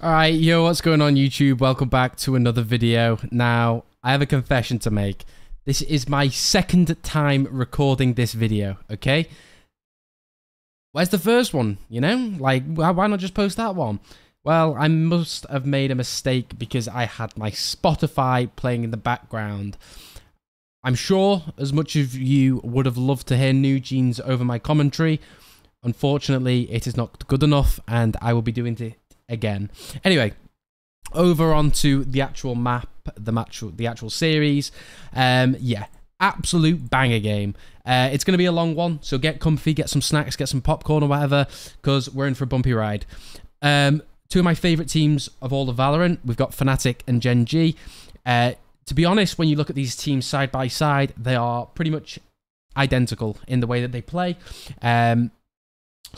Alright, yo, what's going on YouTube? Welcome back to another video. Now, I have a confession to make. This is my second time recording this video, okay? Where's the first one, you know? Like, why not just post that one? Well, I must have made a mistake because I had my Spotify playing in the background. I'm sure as much of you would have loved to hear New Jeans over my commentary. Unfortunately, it is not good enough, and I will be doing it again. Anyway, over onto the actual map, the actual series. Yeah, absolute banger game. It's going to be a long one, so get comfy, get some snacks, get some popcorn or whatever, because we're in for a bumpy ride. Two of my favourite teams of all of Valorant, we've got FNATIC and Gen.G. To be honest, when you look at these teams side by side, they are pretty much identical in the way that they play.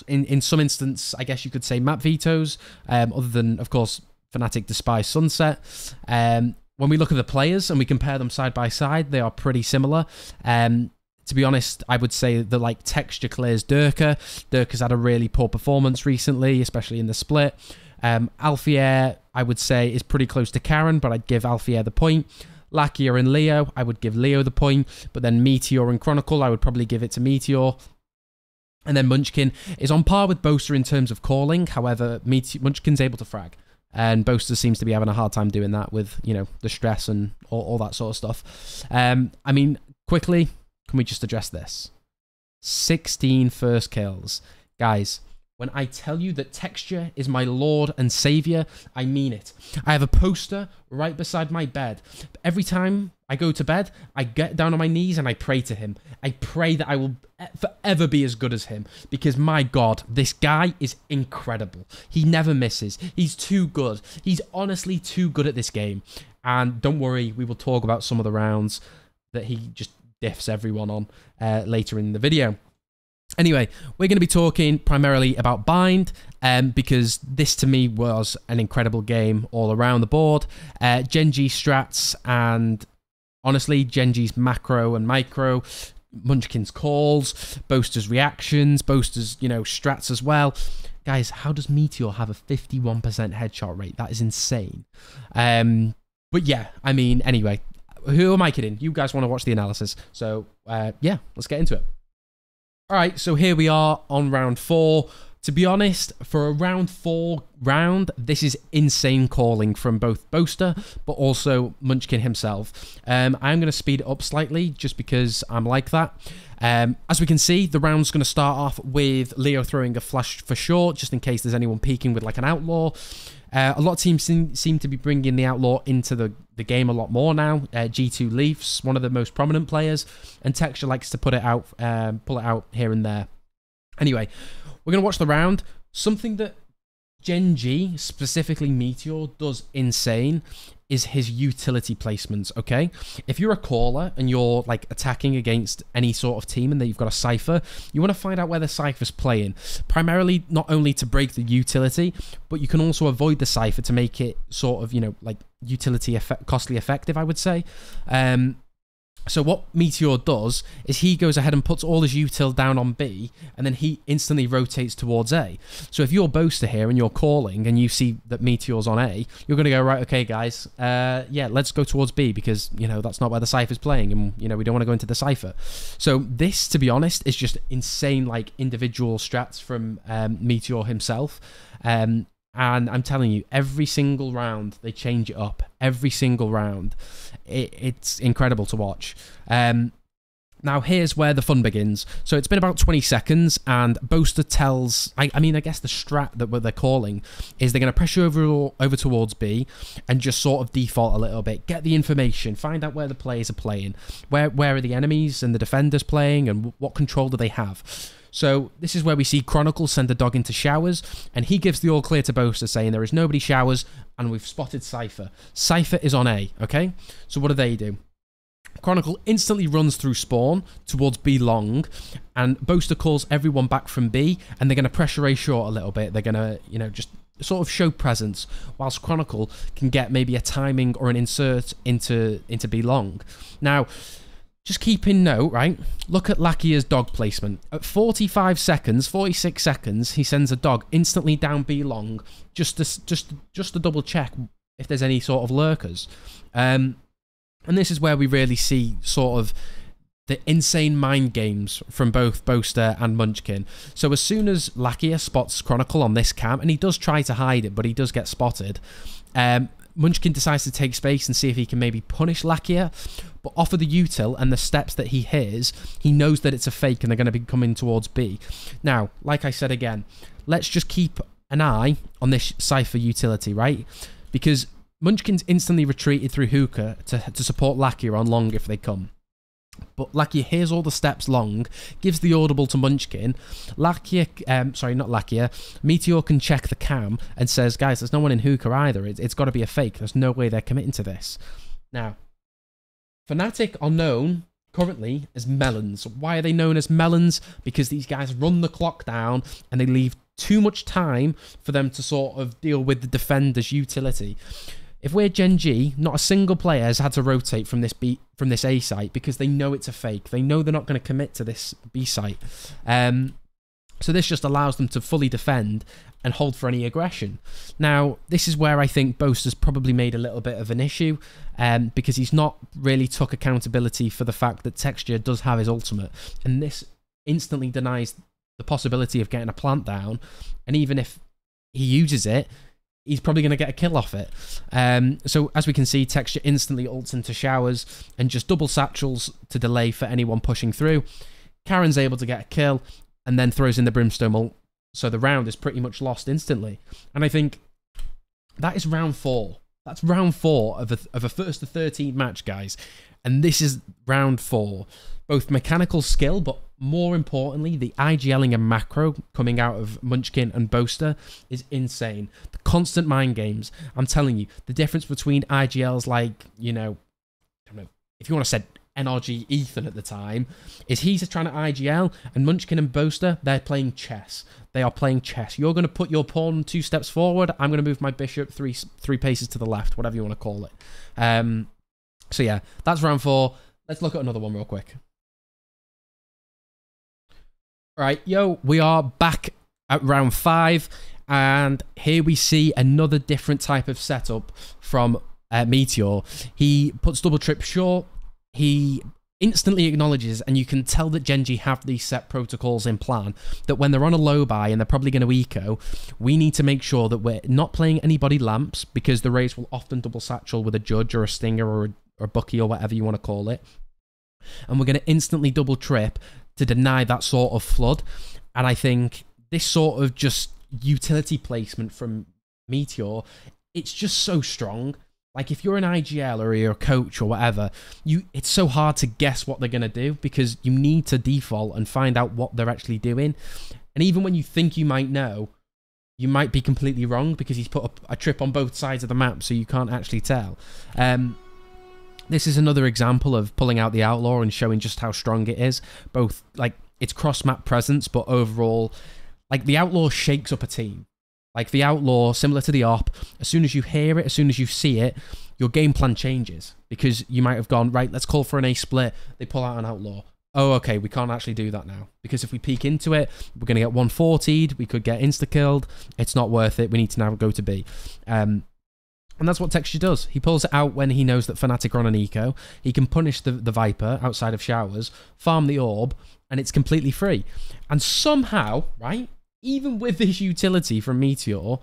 In some instance, I guess you could say map vetoes, other than, of course, FNATIC despise Sunset. When we look at the players and we compare them side by side, they are pretty similar. To be honest, I would say that like texture clears Durka. Durka's had a really poor performance recently, especially in the split. Alfier, I would say, is pretty close to Karen, but I'd give Alfier the point. Lakia and Leo, I would give Leo the point. But then Meteor and Chronicle, I would probably give it to Meteor. And then Munchkin is on par with Boaster in terms of calling. However, Munchkin's able to frag. And Boaster seems to be having a hard time doing that with, you know, the stress and all that sort of stuff. I mean, quickly, can we just address this? 16 first kills. Guys, when I tell you that texture is my lord and savior, I mean it. I have a poster right beside my bed. Every time I go to bed, I get down on my knees and I pray to him. I pray that I will forever be as good as him, because my God, this guy is incredible. He never misses. He's too good. He's honestly too good at this game. And don't worry, we will talk about some of the rounds that he just diffs everyone on later in the video. Anyway, we're going to be talking primarily about Bind, because this to me was an incredible game all around the board. Gen.G strats, and honestly, Gen.G's macro and micro, Munchkin's calls, Boaster's reactions, Boaster's, you know, strats as well. Guys, how does Meteor have a 51% headshot rate? That is insane. But yeah, I mean, anyway, who am I kidding? You guys want to watch the analysis. So, yeah, let's get into it. All right, so here we are on round 4. To be honest, for a round 4 round, this is insane calling from both Boaster, but also Munchkin himself. I'm going to speed it up slightly just because I'm like that. As we can see, the round's going to start off with Leo throwing a flash for short, just in case there's anyone peeking with like an outlaw. A lot of teams seem to be bringing the outlaw into the game a lot more now. G2 Leafs, one of the most prominent players, and Texture likes to pull it out here and there. Anyway, we're going to watch the round. Something that Gen.G, specifically Meteor, does insane is his utility placements, okay? If you're a caller and you're like attacking against any sort of team and that you've got a Cypher, you want to find out where the Cypher's playing. Primarily, not only to break the utility, but you can also avoid the Cypher to make it sort of, you know, like utility costly effective, I would say. So what Meteor does is he goes ahead and puts all his util down on B, and then he instantly rotates towards A. So if you're Boaster here and you're calling and you see that Meteor's on A, you're going to go, right, okay, guys, yeah, let's go towards B, because, you know, that's not where the Cypher's playing, and, you know, we don't want to go into the Cypher. So this, to be honest, is just insane, like, individual strats from Meteor himself. And I'm telling you, every single round, they change it up. Every single round. It's incredible to watch. Now, here's where the fun begins. So it's been about 20 seconds, and Boaster tells... I mean, I guess the strat that they're calling is they're going to pressure over towards B and just sort of default a little bit. Get the information. Find out where the players are playing. Where are the enemies and the defenders playing, and what control do they have? So this is where we see Chronicle send a dog into showers, and he gives the all clear to Boaster, saying there is nobody showers, and we've spotted Cypher. Cypher is on A, okay? So what do? Chronicle instantly runs through spawn towards B long, and Boaster calls everyone back from B, and they're going to pressure A short a little bit. They're going to, you know, just sort of show presence, whilst Chronicle can get maybe a timing or an insert into B long. Now, just keep in note, right? Look at Lakia's dog placement. At 45 seconds, 46 seconds, he sends a dog instantly down B long, just to double check if there's any sort of lurkers. And this is where we really see sort of the insane mind games from both Boaster and Munchkin. So as soon as Lakia spots Chronicle on this cam, and he does try to hide it, but he does get spotted, Munchkin decides to take space and see if he can maybe punish Lakia, but off of the util and the steps that he hears, he knows that it's a fake and they're going to be coming towards B. Now, like I said again, let's just keep an eye on this Cypher utility, right? Because Munchkin's instantly retreated through hookah to support Lakia on long if they come. But Lakia hears all the steps long, gives the audible to Munchkin. Meteor can check the cam and says, guys, there's no one in hookah either. It's got to be a fake. There's no way they're committing to this. Now, FNATIC are known currently as melons. Why are they known as melons? Because these guys run the clock down and they leave too much time for them to sort of deal with the defender's utility. If we're Gen.G, not a single player has had to rotate from this A site because they know it's a fake. They know they're not going to commit to this B site. So this just allows them to fully defend and hold for any aggression. Now, this is where I think Boaster's probably made a little bit of an issue because he's not really took accountability for the fact that Texture does have his ultimate. And this instantly denies the possibility of getting a plant down. And even if he uses it, he's probably going to get a kill off it. So as we can see, Texture instantly ults into showers and just double satchels to delay for anyone pushing through. Karen's able to get a kill and then throws in the Brimstone ult. So the round is pretty much lost instantly. And I think that is round 4. That's round 4 of a first to 13 match, guys. And this is round 4. Both mechanical skill, but more importantly, the IGLing and macro coming out of Munchkin and Boaster is insane. The constant mind games. I'm telling you, the difference between IGLs like, you know, I don't know, if you want to say NRG Ethan at the time, is he's trying to IGL, and Munchkin and Boaster, they're playing chess. They are playing chess. You're going to put your pawn 2 steps forward. I'm going to move my bishop three paces to the left, whatever you want to call it. So yeah, that's round 4. Let's look at another one real quick. Right, yo, we are back at round 5, and here we see another different type of setup from Meteor. He puts double trip short. He instantly acknowledges, and you can tell that Gen.G have these set protocols in plan, that when they're on a low buy and they're probably going to eco, we need to make sure that we're not playing anybody lamps, because the Rays will often double satchel with a Judge or a Stinger or a Bucky or whatever you want to call it. And we're going to instantly double trip to deny that sort of flood. And I think this sort of just utility placement from Meteor, it's just so strong. Like, if you're an IGL or you're a coach or whatever, it's so hard to guess what they're going to do, because you need to default and find out what they're actually doing. And even when you think you might know, you might be completely wrong, because he's put a trip on both sides of the map, so you can't actually tell. This is another example of pulling out the Outlaw and showing just how strong it is. Both, like, its cross-map presence, but overall, like, the Outlaw shakes up a team. Like, the Outlaw, similar to the Op, as soon as you hear it, as soon as you see it, your game plan changes. Because you might have gone, right, let's call for an A-split. They pull out an Outlaw. Oh, okay, we can't actually do that now. Because if we peek into it, we're going to get 140'd. We could get insta-killed. It's not worth it. We need to now go to B. And that's what Texture does. He pulls it out when he knows that FNATIC are on an eco. He can punish the Viper outside of showers, farm the orb, and it's completely free. And somehow, right, even with this utility from Meteor,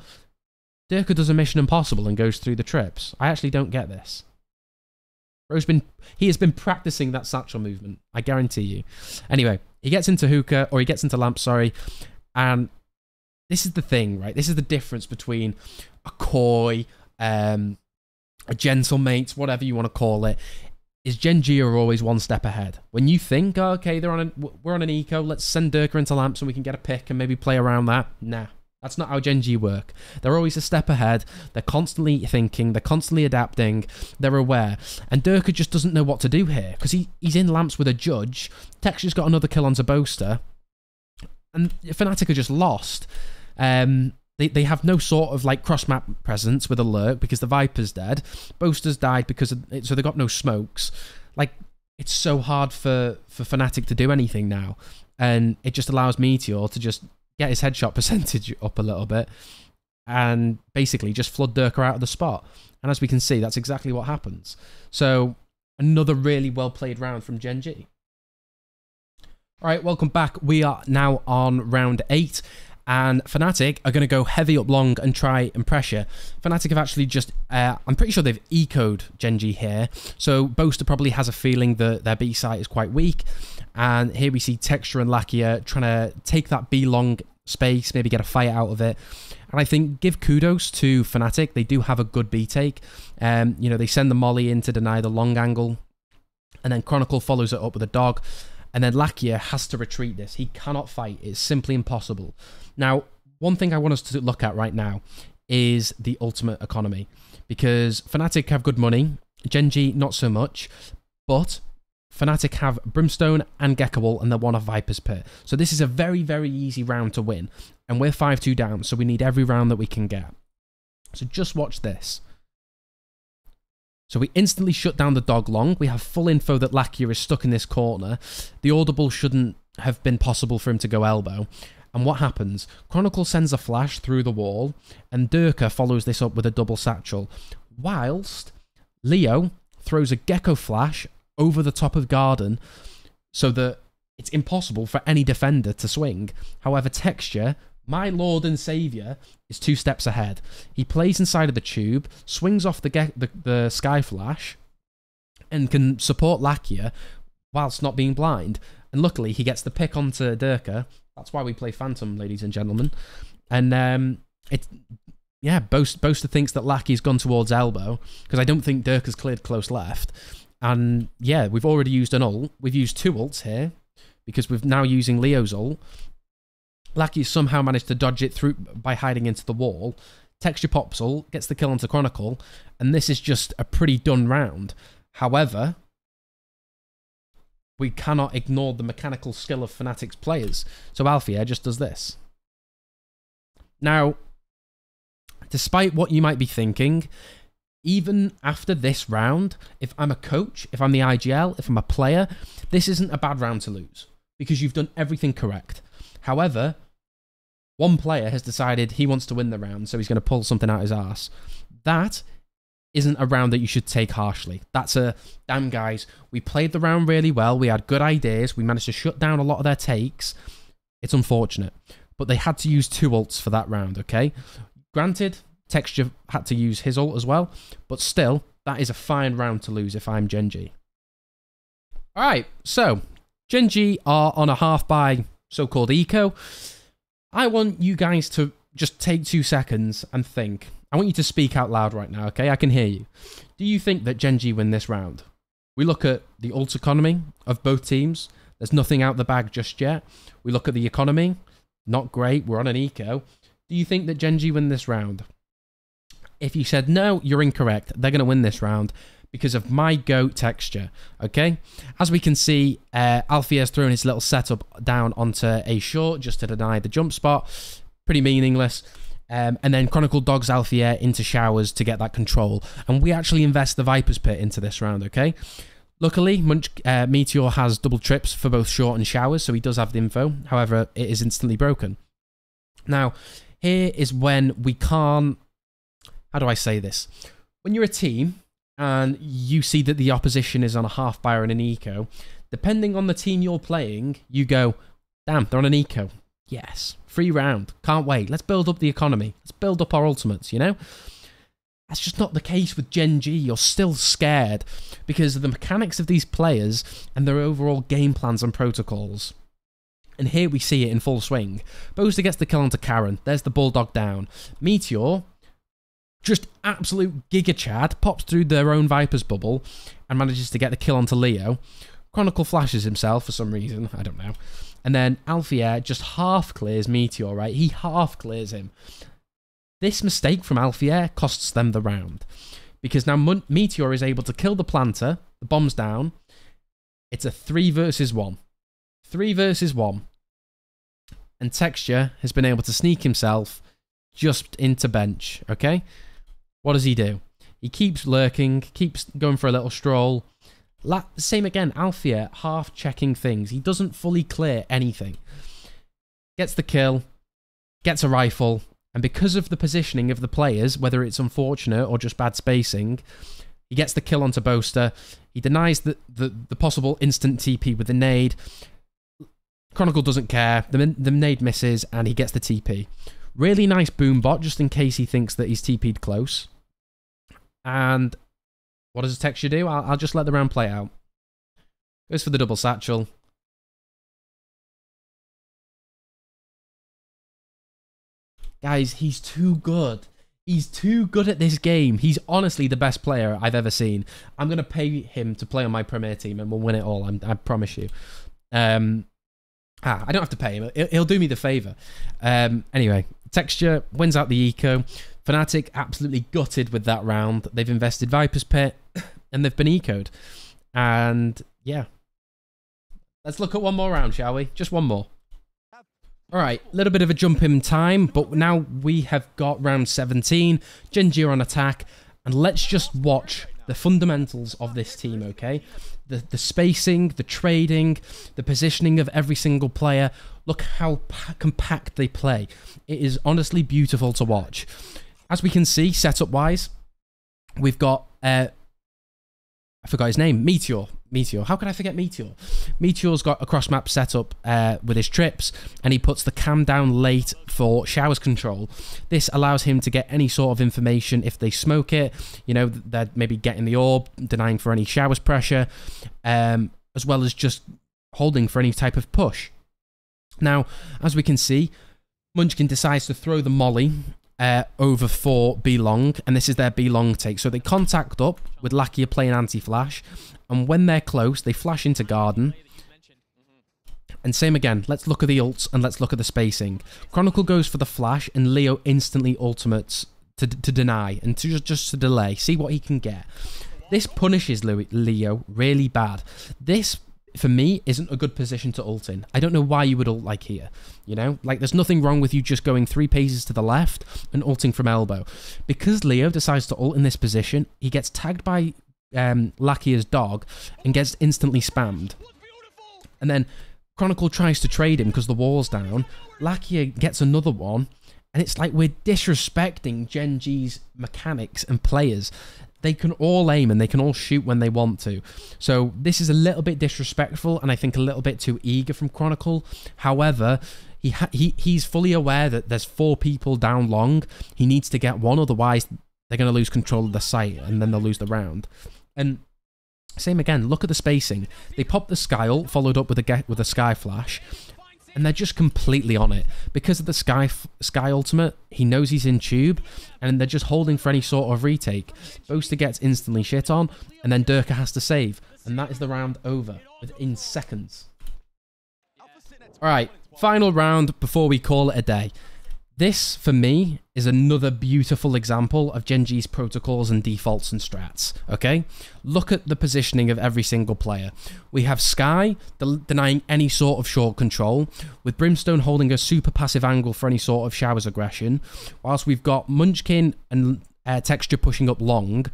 Durka does a Mission Impossible and goes through the trips. I actually don't get this. He has been practicing that satchel movement, I guarantee you. Anyway, he gets into hookah, or he gets into lamp, sorry, and this is the thing, right? This is the difference between a coy, a gentlemate, whatever you want to call it, is Gen.G are always one step ahead. When you think, oh, okay, we're on an eco, let's send Durka into lamp so we can get a pick and maybe play around that. Nah, that's not how Gen.G work. They're always a step ahead. They're constantly thinking. They're constantly adapting. They're aware. And Durka just doesn't know what to do here, because he's in lamps with a Judge. Texture's got another kill onto Boaster. And FNATIC are just lost. They have no sort of, like, cross-map presence with a lurk because the Viper's dead. Boaster's died because so they got no smokes. Like, it's so hard for FNATIC to do anything now. And it just allows Meteor to just get his headshot percentage up a little bit and basically just flood Durka out of the spot. And as we can see, that's exactly what happens. So another really well-played round from Gen.G. All right, welcome back. We are now on round 8. And FNATIC are going to go heavy up long and try and pressure. FNATIC have actually just, I'm pretty sure they've ecoed Gen.G here. So Boaster probably has a feeling that their B site is quite weak. And here we see Texture and Lakia trying to take that B long space, maybe get a fight out of it. And I think give kudos to FNATIC. They do have a good B take. You know, they send the molly in to deny the long angle. And then Chronicle follows it up with a dog. And then Lakia has to retreat this. He cannot fight. It's simply impossible. Now, one thing I want us to look at right now is the ultimate economy. Because FNATIC have good money. Gen.G not so much. But FNATIC have Brimstone and Gekko and they want a Viper's Pit. So this is a very, very easy round to win. And we're 5-2 down. So we need every round that we can get. So just watch this. So we instantly shut down the dog long. We have full info that Lakia is stuck in this corner. The audible shouldn't have been possible for him to go elbow. And what happens? Chronicle sends a flash through the wall, and Durka follows this up with a double satchel. Whilst Leo throws a Gekko flash over the top of Garden so that it's impossible for any defender to swing. However, Texture, my lord and saviour, is 2 steps ahead. He plays inside of the tube, swings off the Sky Flash, and can support Lakia whilst not being blind. And luckily, he gets the pick onto Durka. That's why we play Phantom, ladies and gentlemen. And Boaster thinks that Lakia's gone towards elbow, because I don't think Durka's cleared close left. And yeah, we've already used an ult. We've used 2 ults here, because we're now using Leo's ult. Lakia somehow managed to dodge it through by hiding into the wall. Texture pops ult, gets the kill onto Chronicle, and this is just a pretty done round. However, we cannot ignore the mechanical skill of FNATIC's players. So Alfia just does this. Now, despite what you might be thinking, even after this round, if I'm a coach, if I'm the IGL, if I'm a player, this isn't a bad round to lose, because you've done everything correct. However, one player has decided he wants to win the round, so he's going to pull something out his arse. That isn't a round that you should take harshly. That's a, damn guys, we played the round really well, we had good ideas, we managed to shut down a lot of their takes. It's unfortunate, but they had to use 2 ults for that round, okay? Granted, Texture had to use his ult as well, but still, that is a fine round to lose if I'm Gen.G. Alright, so, Gen.G are on a half-buy so-called eco. I want you guys to just take 2 seconds and think. I want you to speak out loud right now, okay? I can hear you. Do you think that Gen.G win this round? We look at the ult economy of both teams. There's nothing out the bag just yet. We look at the economy. Not great. We're on an eco. Do you think that Gen.G win this round? If you said no, you're incorrect. They're going to win this round because of my GOAT Texture, okay? As we can see, Alfia has thrown his little setup down onto a short just to deny the jump spot. Pretty meaningless. And then Chronicle dogs Alfia into showers to get that control. And we actually invest the Viper's Pit into this round, okay? Luckily, Meteor has double trips for both short and showers, so he does have the info. However, it is instantly broken. Now, here is when we can't... How do I say this? When you're a team and you see that the opposition is on a half-buy and an eco, depending on the team you're playing, you go, damn, they're on an eco. Yes, free round. Can't wait. Let's build up the economy. Let's build up our ultimates, you know? That's just not the case with Gen.G. You're still scared because of the mechanics of these players and their overall game plans and protocols. And here we see it in full swing. Boaster gets the kill onto Karen. There's the Bulldog down. Meteor, just absolute Giga Chad, pops through their own Viper's bubble and manages to get the kill onto Leo. Chronicle flashes himself for some reason. I don't know. And then Alfia just half clears Meteor, right? He half clears him. This mistake from Alfia costs them the round. Because now Meteor is able to kill the planter. The bomb's down. It's a 3 versus 1. 3 versus 1. And Texture has been able to sneak himself just into bench, okay? What does he do? He keeps lurking, keeps going for a little stroll. Same again, Alfia, half checking things. He doesn't fully clear anything. Gets the kill, gets a rifle, and because of the positioning of the players, whether it's unfortunate or just bad spacing, he gets the kill onto Boaster. He denies the possible instant TP with the nade. Chronicle doesn't care. The nade misses, and he gets the TP. Really nice boom bot, just in case he thinks that he's TP'd close. And what does the Texture do? I'll just let the round play out. Goes for the double satchel. Guys, he's too good. He's too good at this game. He's honestly the best player I've ever seen. I'm going to pay him to play on my Premier team and we'll win it all. I promise you. I don't have to pay him. He'll do me the favour. Anyway, Texture wins out the eco. FNATIC absolutely gutted with that round. They've invested Viper's Pit and they've been ecoed. And yeah. Let's look at one more round, shall we? Just one more. Alright, a little bit of a jump in time, but now we have got round 17. Gen.G are on attack. And let's just watch the fundamentals of this team, okay? The spacing, the trading, the positioning of every single player. Look how compact they play. It is honestly beautiful to watch. As we can see, setup-wise, we've got... I forgot his name. Meteor. How could I forget Meteor? Meteor's got a cross-map setup with his trips, and he puts the cam down late for showers control. This allows him to get any sort of information if they smoke it. You know, they're maybe getting the orb, denying for any showers pressure, as well as just holding for any type of push. Now, as we can see, Munchkin decides to throw the molly over for B-Long, and this is their B-Long take. So they contact up with Lakia playing anti-flash, and when they're close, they flash into Garden. And same again, let's look at the ults and let's look at the spacing. Chronicle goes for the flash, and Leo instantly ultimates to deny and just to delay. See what he can get. This punishes Leo really bad. This, for me, isn't a good position to ult in. I don't know why you would ult like here. You know, like there's nothing wrong with you just going 3 paces to the left and ulting from elbow. Because Leo decides to ult in this position, he gets tagged by Lakia's dog and gets instantly spammed. And then Chronicle tries to trade him because the wall's down. Lakia gets another one, and it's like we're disrespecting Gen.G's mechanics and players. They can all aim and they can all shoot when they want to. So this is a little bit disrespectful and I think a little bit too eager from Chronicle. However, he's fully aware that there's 4 people down long. He needs to get one, otherwise they're going to lose control of the site and then they'll lose the round. And same again, look at the spacing. They pop the Sky ult, followed up with a Sky Flash. And they're just completely on it. Because of the Sky ultimate, he knows he's in tube, and they're just holding for any sort of retake. Boaster gets instantly shit on, and then Durka has to save. And that is the round over within seconds. Alright, final round before we call it a day. This, for me, is another beautiful example of Gen.G's protocols and defaults and strats, okay? Look at the positioning of every single player. We have Sky denying any sort of short control, with Brimstone holding a super passive angle for any sort of showers aggression, whilst we've got Munchkin and Texture pushing up long,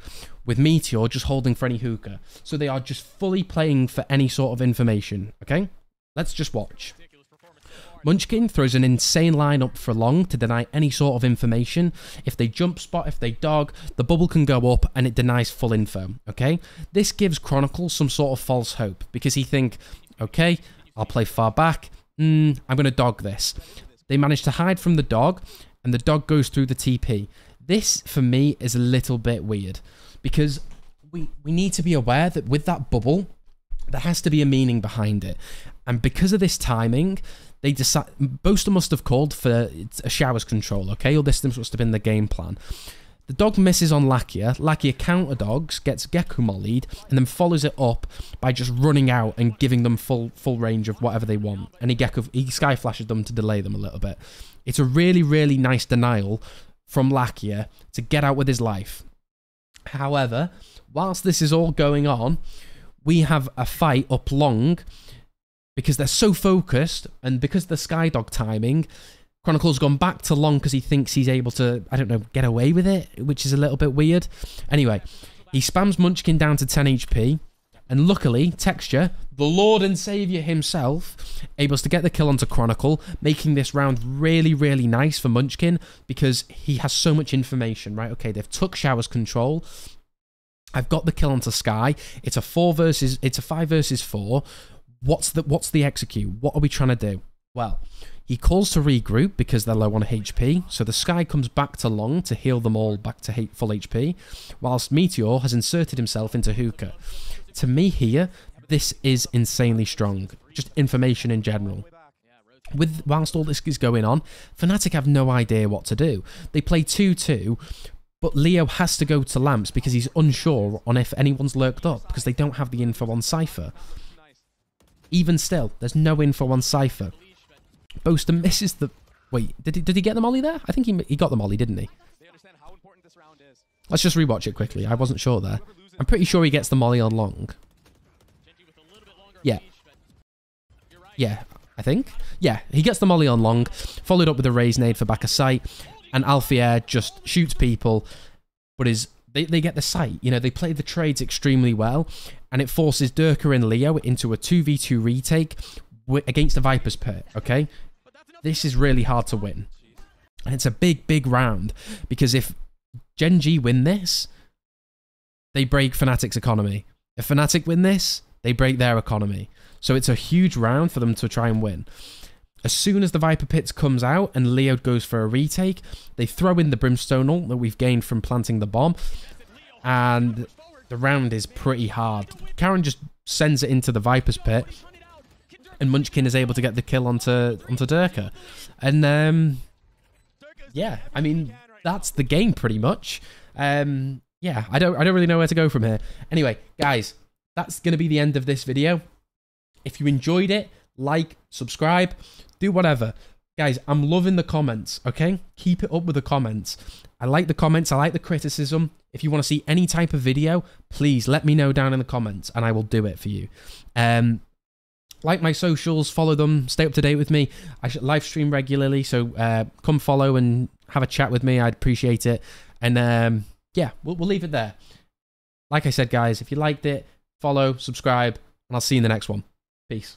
with Meteor just holding for any hookah. So they are just fully playing for any sort of information, okay? Let's just watch. Munchkin throws an insane lineup for long to deny any sort of information. If they jump spot, if they dog, the bubble can go up and it denies full info, okay? This gives Chronicle some sort of false hope because he think, okay, I'll play far back, I'm going to dog this. They manage to hide from the dog and the dog goes through the TP. This, for me, is a little bit weird because we need to be aware that with that bubble, there has to be a meaning behind it. And because of this timing, they decide Boaster must have called for a showers control, okay? Or this must have been the game plan. The dog misses on Lakia. Lakia counter dogs, gets Geku mollied, and then follows it up by just running out and giving them full range of whatever they want. And he Sky Flashes them to delay them a little bit. It's a really, really nice denial from Lakia to get out with his life. However, whilst this is all going on, we have a fight up long because they're so focused, and because of the Skydog timing, Chronicle's gone back to long because he thinks he's able to, I don't know, get away with it, which is a little bit weird. Anyway, he spams Munchkin down to 10 HP, And luckily, Texture, the Lord and Saviour himself, able to get the kill onto Chronicle, making this round really, really nice for Munchkin because he has so much information, right? Okay, they've took Shower's control. I've got the kill onto Sky. It's a 5 versus 4. What's the execute? What are we trying to do? Well, he calls to regroup because they're low on HP, so the Sky comes back to Long to heal them all back to full HP, whilst Meteor has inserted himself into Hookah. To me this is insanely strong. Just information in general. Whilst all this is going on, FNATIC have no idea what to do. They play 2-2, but Leo has to go to Lamps because he's unsure on if anyone's lurked up, because they don't have the info on Cypher. Even still, there's no info on Cypher. Boaster misses the... Wait, did he get the molly there? I think he got the molly, didn't he? Let's just rewatch it quickly. I wasn't sure there. I'm pretty sure he gets the molly on Long. Yeah. Yeah, I think. Yeah, he gets the molly on Long, followed up with a raise nade for back of sight, and Alfier just shoots people, but they get the sight. You know, they play the trades extremely well, and it forces Durka and Leo into a 2v2 retake against the Viper's Pit, okay? This is really hard to win. And it's a big, big round, because if Gen.G win this, they break FNATIC's economy. If FNATIC win this, they break their economy. So it's a huge round for them to try and win. As soon as the Viper Pits comes out and Leo goes for a retake, they throw in the Brimstone ult that we've gained from planting the bomb, and the round is pretty hard. Karen just sends it into the Viper's Pit, and Munchkin is able to get the kill onto Durka. And yeah, I mean, that's the game pretty much. Yeah, I don't really know where to go from here. Anyway, guys, that's going to be the end of this video. If you enjoyed it, like, subscribe, do whatever. Guys, I'm loving the comments, okay? Keep it up with the comments. I like the comments, I like the criticism. If you want to see any type of video, please let me know down in the comments and I will do it for you. Like my socials, follow them, stay up to date with me. I live stream regularly, so come follow and have a chat with me. I'd appreciate it. And yeah, we'll leave it there. Like I said, guys, if you liked it, follow, subscribe, and I'll see you in the next one. Peace.